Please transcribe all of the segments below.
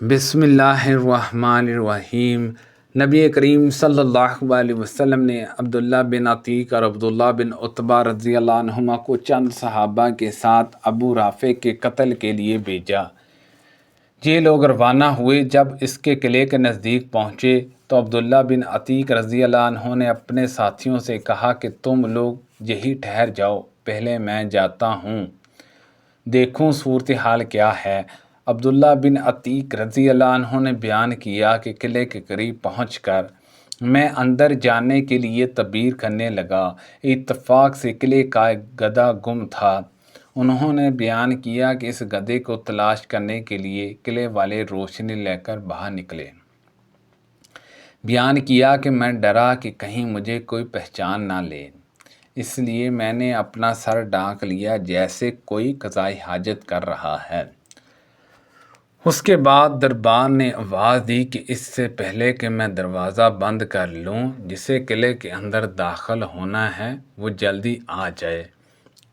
بسم اللہ الرحمن الرحیم۔ نبی کریم صلی اللہ علیہ وسلم نے عبداللہ بن عتیق اور عبداللہ بن عتبہ رضی اللہ عنہما کو چند صحابہ کے ساتھ ابو رافع کے قتل کے لیے بھیجا۔ یہ لوگ روانہ ہوئے۔ جب اس کے قلعے کے نزدیک پہنچے تو عبداللہ بن عتیق رضی اللہ عنہ نے اپنے ساتھیوں سے کہا کہ تم لوگ یہی ٹھہر جاؤ، پہلے میں جاتا ہوں، دیکھوں صورتحال کیا ہے۔ عبداللہ بن عتیق رضی اللہ عنہ نے بیان کیا کہ قلعے کے قریب پہنچ کر میں اندر جانے کے لیے تدبیر کرنے لگا۔ اتفاق سے قلعے کا ایک گدھا گم تھا۔ انہوں نے بیان کیا کہ اس گدھے کو تلاش کرنے کے لیے قلعے والے روشنی لے کر باہر نکلے۔ بیان کیا کہ میں ڈرا کہ کہیں مجھے کوئی پہچان نہ لے، اس لیے میں نے اپنا سر ڈھانک لیا جیسے کوئی قضاء حاجت کر رہا ہے۔ اس کے بعد دربار نے آواز دی کہ اس سے پہلے کہ میں دروازہ بند کر لوں، جسے قلعے کے اندر داخل ہونا ہے وہ جلدی آ جائے۔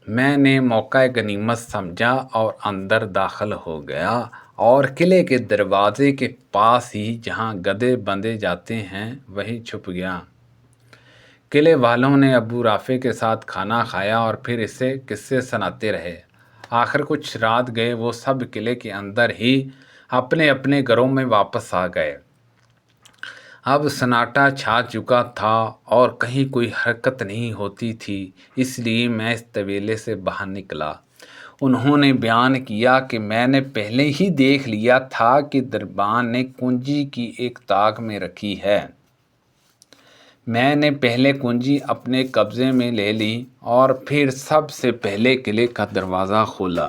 میں نے موقع غنیمت سمجھا اور اندر داخل ہو گیا اور قلعے کے دروازے کے پاس ہی جہاں گدھے بندھے جاتے ہیں وہیں چھپ گیا۔ قلعے والوں نے ابو رافع کے ساتھ کھانا کھایا اور پھر اسے قصے سناتے رہے۔ آخر کچھ رات گئے وہ سب قلعے کے اندر ہی اپنے اپنے گھروں میں واپس آ گئے۔ اب سناٹا چھا چکا تھا اور کہیں کوئی حرکت نہیں ہوتی تھی، اس لیے میں اس طویلے سے باہر نکلا۔ انہوں نے بیان کیا کہ میں نے پہلے ہی دیکھ لیا تھا کہ دربان نے کنجی کی ایک طاق میں رکھی ہے۔ میں نے پہلے کنجی اپنے قبضے میں لے لی اور پھر سب سے پہلے قلعے کا دروازہ کھولا۔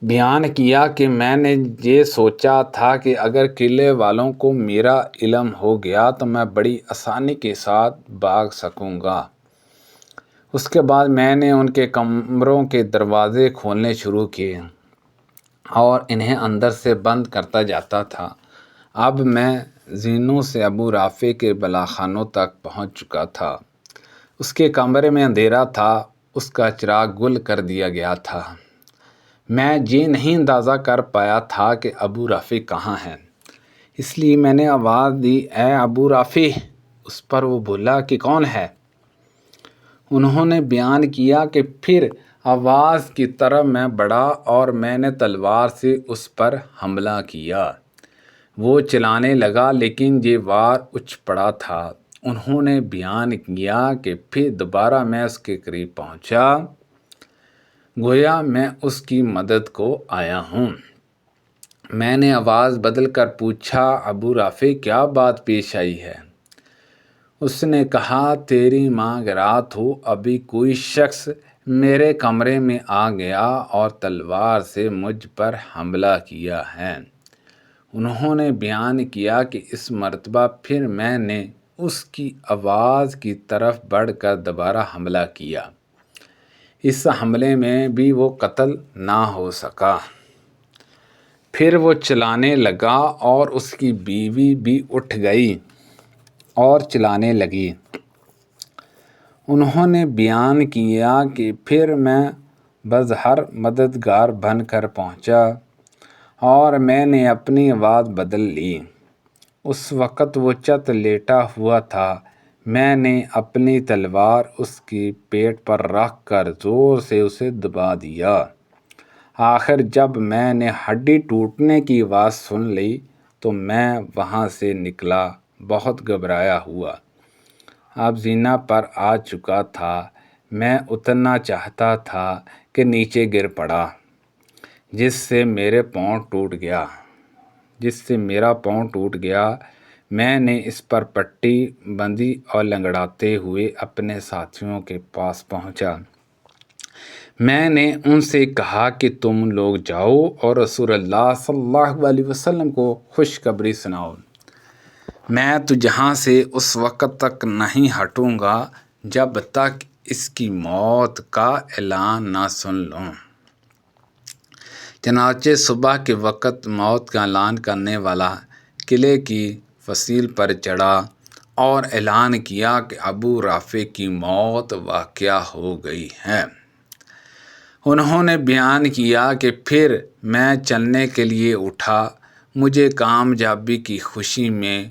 بیان کیا کہ میں نے یہ سوچا تھا کہ اگر قلعے والوں کو میرا علم ہو گیا تو میں بڑی آسانی کے ساتھ بھاگ سکوں گا۔ اس کے بعد میں نے ان کے کمروں کے دروازے کھولنے شروع کیے اور انہیں اندر سے بند کرتا جاتا تھا۔ اب میں زینوں سے ابو رافع کے بالاخانوں تک پہنچ چکا تھا۔ اس کے کمرے میں اندھیرا تھا، اس کا چراغ گل کر دیا گیا تھا۔ میں یہ نہیں اندازہ کر پایا تھا کہ ابو رافع کہاں ہے، اس لیے میں نے آواز دی، اے ابو رافع! اس پر وہ بولا کہ کون ہے؟ انہوں نے بیان کیا کہ پھر آواز کی طرف میں بڑھا اور میں نے تلوار سے اس پر حملہ کیا۔ وہ چلانے لگا لیکن یہ وار اچھ پڑا تھا۔ انہوں نے بیان کیا کہ پھر دوبارہ میں اس کے قریب پہنچا، گویا میں اس کی مدد کو آیا ہوں۔ میں نے آواز بدل کر پوچھا، ابو رافع کیا بات پیش آئی ہے؟ اس نے کہا، تیری معذرت ہو، ابھی کوئی شخص میرے کمرے میں آ گیا اور تلوار سے مجھ پر حملہ کیا ہے۔ انہوں نے بیان کیا کہ اس مرتبہ پھر میں نے اس کی آواز کی طرف بڑھ کر دوبارہ حملہ کیا۔ اس حملے میں بھی وہ قتل نہ ہو سکا۔ پھر وہ چلانے لگا اور اس کی بیوی بھی اٹھ گئی اور چلانے لگی۔ انہوں نے بیان کیا کہ پھر میں بظاہر مددگار بن کر پہنچا اور میں نے اپنی آواز بدل لی۔ اس وقت وہ چت لیٹا ہوا تھا۔ میں نے اپنی تلوار اس کی پیٹھ پر رکھ کر زور سے اسے دبا دیا۔ آخر جب میں نے ہڈی ٹوٹنے کی آواز سن لی تو میں وہاں سے نکلا، بہت گھبرایا ہوا۔ اب زینہ پر آ چکا تھا۔ میں اترنا چاہتا تھا کہ نیچے گر پڑا، جس سے میرا پاؤں ٹوٹ گیا۔ میں نے اس پر پٹی بندھی اور لنگڑاتے ہوئے اپنے ساتھیوں کے پاس پہنچا۔ میں نے ان سے کہا کہ تم لوگ جاؤ اور رسول اللہ صلی اللہ علیہ وسلم کو خوشخبری سناؤ۔ میں تو یہاں سے اس وقت تک نہیں ہٹوں گا جب تک اس کی موت کا اعلان نہ سن لوں۔ چنانچہ صبح کے وقت موت کا اعلان کرنے والا قلعے کی فصیل پر چڑھا اور اعلان کیا کہ ابو رافع کی موت واقع ہو گئی ہے۔ انہوں نے بیان کیا کہ پھر میں چلنے کے لیے اٹھا، مجھے کامیابی کی خوشی میں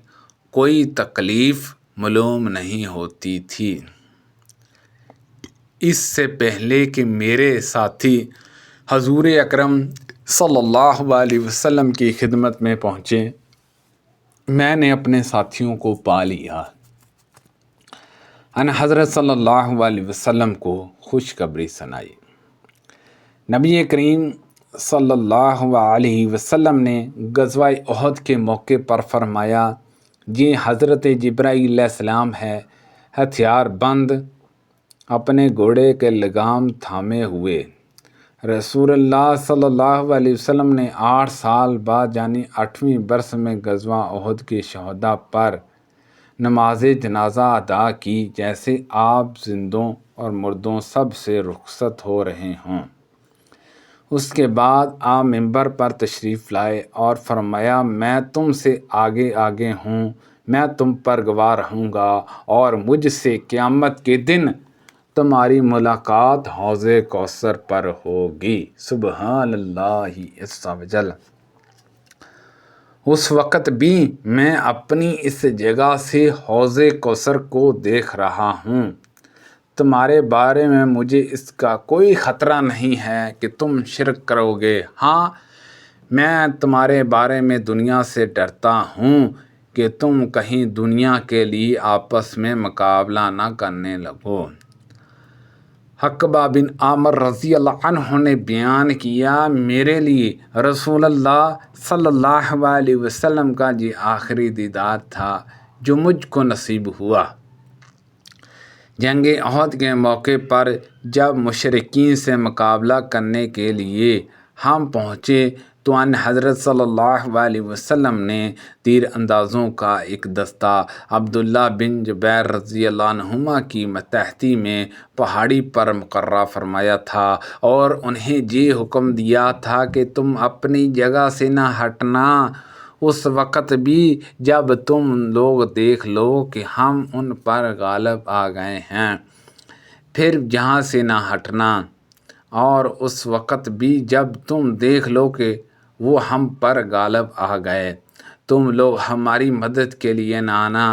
کوئی تکلیف معلوم نہیں ہوتی تھی۔ اس سے پہلے کہ میرے ساتھی حضور اکرم صلی اللہ علیہ وسلم کی خدمت میں پہنچے، میں نے اپنے ساتھیوں کو پا لیا۔ ان حضرت صلی اللہ علیہ وسلم کو خوشخبری سنائی۔ نبی کریم صلی اللہ علیہ وسلم نے غزوہ احد کے موقع پر فرمایا، یہ حضرت جبرائیل علیہ السلام ہے، ہتھیار بند، اپنے گھوڑے کے لگام تھامے ہوئے۔ رسول اللہ صلی اللہ علیہ وسلم نے 8 سال بعد یعنی 8ویں برس میں غزوہ احد کے شہداء پر نماز جنازہ ادا کی، جیسے آپ زندوں اور مردوں سب سے رخصت ہو رہے ہوں۔ اس کے بعد آپ منبر پر تشریف لائے اور فرمایا، میں تم سے آگے آگے ہوں، میں تم پر گواہ رہوں گا اور مجھ سے قیامت کے دن تمہاری ملاقات حوض کوثر پر ہوگی۔ سبحان اللہ عز و جل۔ اس وقت بھی میں اپنی اس جگہ سے حوض کوثر کو دیکھ رہا ہوں۔ تمہارے بارے میں مجھے اس کا کوئی خطرہ نہیں ہے کہ تم شرک کرو گے۔ ہاں، میں تمہارے بارے میں دنیا سے ڈرتا ہوں کہ تم کہیں دنیا کے لیے آپس میں مقابلہ نہ کرنے لگو۔ عقبہ بن عامر رضی اللہ عنہ نے بیان کیا، میرے لیے رسول اللہ صلی اللہ علیہ وسلم کا یہ آخری دیدار تھا جو مجھ کو نصیب ہوا۔ جنگ احد کے موقع پر جب مشرکین سے مقابلہ کرنے کے لیے ہم پہنچے تو ان حضرت صلی اللہ علیہ وسلم نے تیر اندازوں کا ایک دستہ عبداللہ بن جبیر رضی اللہ عنہما کی ماتحتی میں پہاڑی پر مقرر فرمایا تھا اور انہیں یہ حکم دیا تھا کہ تم اپنی جگہ سے نہ ہٹنا اس وقت بھی جب تم لوگ دیکھ لو کہ ہم ان پر غالب آ گئے ہیں، پھر جہاں سے نہ ہٹنا، اور اس وقت بھی جب تم دیکھ لو کہ وہ ہم پر غالب آ گئے، تم لوگ ہماری مدد کے لیے نہ آنا۔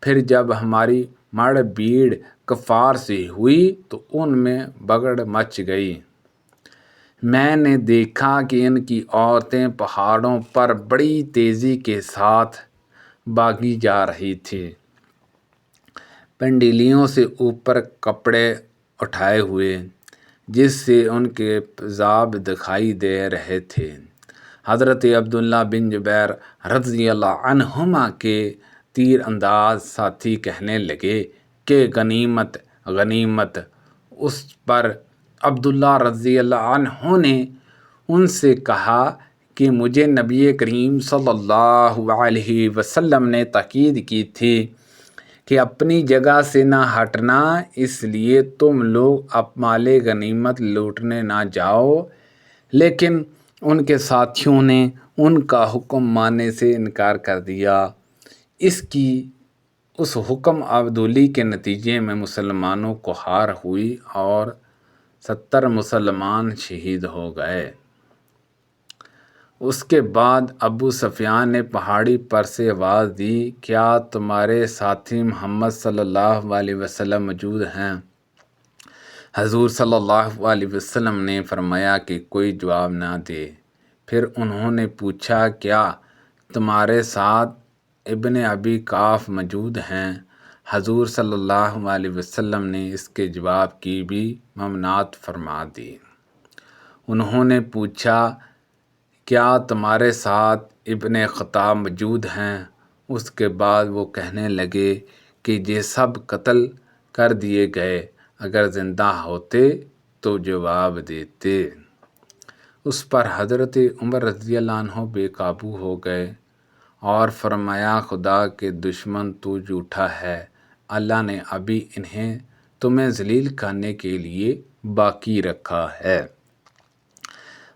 پھر جب ہماری مڑ بھیڑ کفار سے ہوئی تو ان میں بگڑ مچ گئی۔ میں نے دیکھا کہ ان کی عورتیں پہاڑوں پر بڑی تیزی کے ساتھ بھاگی جا رہی تھیں، پنڈلیوں سے اوپر کپڑے اٹھائے ہوئے، جس سے ان کے پنجاب دکھائی دے رہے تھے۔ حضرت عبداللہ بن جبیر رضی اللہ عنہما کے تیر انداز ساتھی کہنے لگے کہ غنیمت غنیمت۔ اس پر عبداللہ رضی اللہ عنہ نے ان سے کہا کہ مجھے نبی کریم صلی اللہ علیہ وسلم نے تاکید کی تھی کہ اپنی جگہ سے نہ ہٹنا، اس لیے تم لوگ مال غنیمت لوٹنے نہ جاؤ، لیکن ان کے ساتھیوں نے ان کا حکم ماننے سے انکار کر دیا۔ اس حکم عبدولی کے نتیجے میں مسلمانوں کو ہار ہوئی اور 70 مسلمان شہید ہو گئے۔ اس کے بعد ابو سفیان نے پہاڑی پر سے آواز دی، کیا تمہارے ساتھی محمد صلی اللہ علیہ وسلم موجود ہیں؟ حضور صلی اللہ علیہ وسلم نے فرمایا کہ کوئی جواب نہ دے۔ پھر انہوں نے پوچھا، کیا تمہارے ساتھ ابن ابی کاف موجود ہیں؟ حضور صلی اللہ علیہ وسلم نے اس کے جواب کی بھی ممانعت فرما دی۔ انہوں نے پوچھا، کیا تمہارے ساتھ ابن خطاب موجود ہیں؟ اس کے بعد وہ کہنے لگے کہ یہ سب قتل کر دیے گئے، اگر زندہ ہوتے تو جواب دیتے۔ اس پر حضرت عمر رضی اللہ عنہ بے قابو ہو گئے اور فرمایا، خدا کے دشمن تو جھوٹا ہے، اللہ نے ابھی انہیں تمہیں ذلیل کرنے کے لیے باقی رکھا ہے۔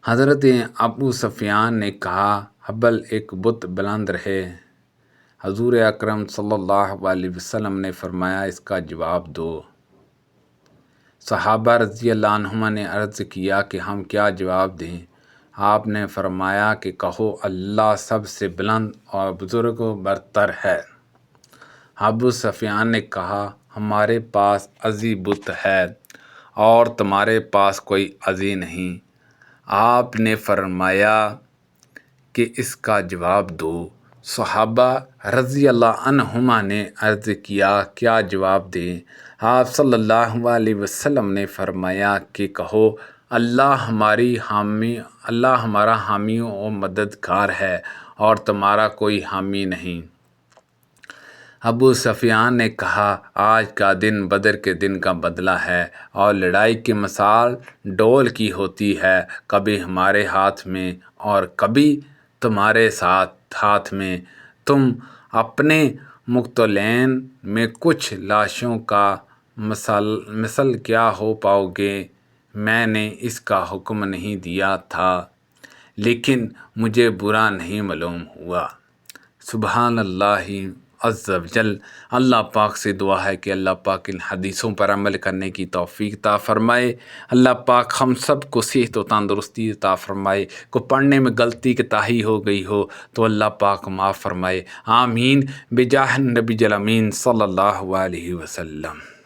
حضرت ابو سفیان نے کہا، حبل ایک بت بلند رہے۔ حضور اکرم صلی اللہ علیہ وسلم نے فرمایا، اس کا جواب دو۔ صحابہ رضی اللہ عنہم نے عرض کیا کہ ہم کیا جواب دیں؟ آپ نے فرمایا کہ کہو اللہ سب سے بلند اور بزرگ و برتر ہے۔ ابو سفیان نے کہا ہمارے پاس عزی بت ہے اور تمہارے پاس کوئی عزی نہیں۔ آپ نے فرمایا کہ اس کا جواب دو۔ صحابہ رضی اللہ عنہما نے عرض کیا کیا جواب دیں؟ آپ صلی اللہ علیہ وسلم نے فرمایا کہ کہو اللہ ہمارا حامی و مددگار ہے اور تمہارا کوئی حامی نہیں۔ ابو سفیان نے کہا آج کا دن بدر کے دن کا بدلہ ہے اور لڑائی کی مثال ڈول کی ہوتی ہے، کبھی ہمارے ہاتھ میں اور کبھی تمہارے ہاتھ میں۔ تم اپنے مقتولین میں کچھ لاشوں کا مثل کیا ہو پاؤ گے؟ میں نے اس کا حکم نہیں دیا تھا لیکن مجھے برا نہیں معلوم ہوا۔ سبحان اللہ عز و جل۔ اللہ پاک سے دعا ہے کہ اللہ پاک ان حدیثوں پر عمل کرنے کی توفیق عطا فرمائے۔ اللہ پاک ہم سب کو صحت و تندرستی عطا فرمائے۔ کو پڑھنے میں غلطی کوتاہی ہو گئی ہو تو اللہ پاک معاف فرمائے۔ آمین بجاہ نبی الامین صلی اللہ علیہ وسلم۔